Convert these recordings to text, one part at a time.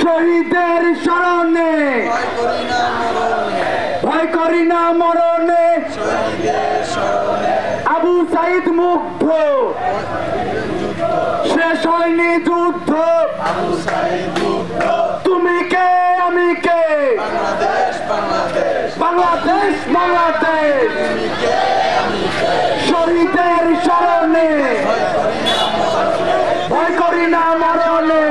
শহীদের স্মরণে ভয় করি না মরণে আবু সাইদ মুগ্ধ শেষ হয়নি যুদ্ধ তুমি কে আমি কে বাংলাদেশ বাংলাদেশ শহীদের স্মরণে ভয় করি না মরণে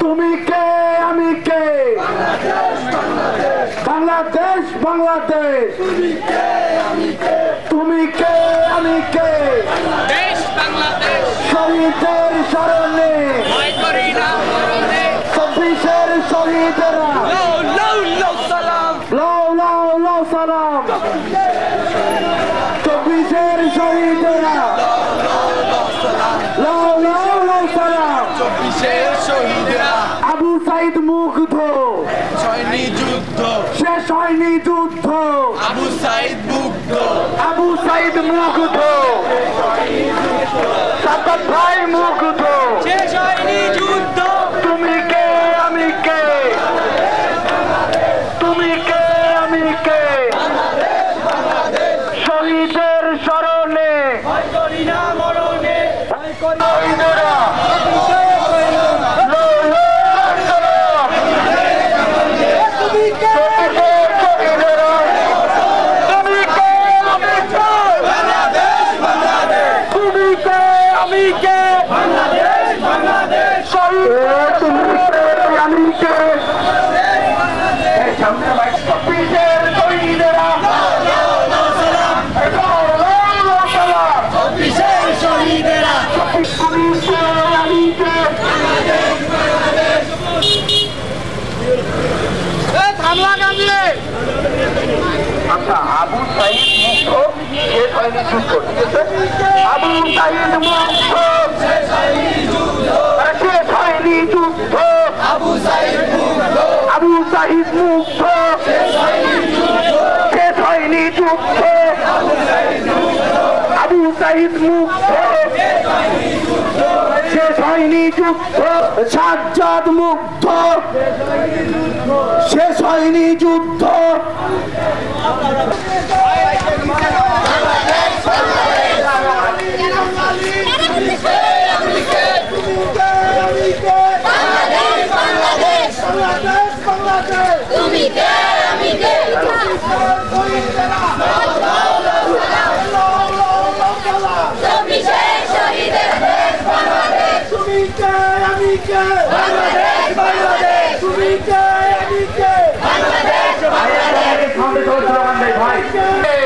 তুমি কে আমি কে বাংলাদেশ বাংলাদেশ তুমি কে আমি কে শহীদের স্মরণে 24-এর শহীদেরা সালাম 24-এর শহীদেরা সালাম আবু সাইদ মুগ্ধ শেষ হয়নি যুদ্ধ আবু সাইদ মুগ্ধ সাদ্দাত ভাই মুগ্ধ শেষ হয়নি যুদ্ধ তুমি কে আমি কে তুমি কে আমি কে শহীদের স্মরণে আচ্ছা আবু সাইদ মুগ্ধ শেষ হয়নি যুদ্ধ ঠিক আছে আবু সাইদ মুগ্ধ শেষ হয়নি যুদ্ধ আবু সাইদ মুগ্ধ শেষ হয়নি যুদ্ধ আবু সাইদ মুগ্ধ শেষ হয়নি যুদ্ধ সাজ্জাদ মুগ্ধ শেষ হয়নি যুদ্ধ ভাই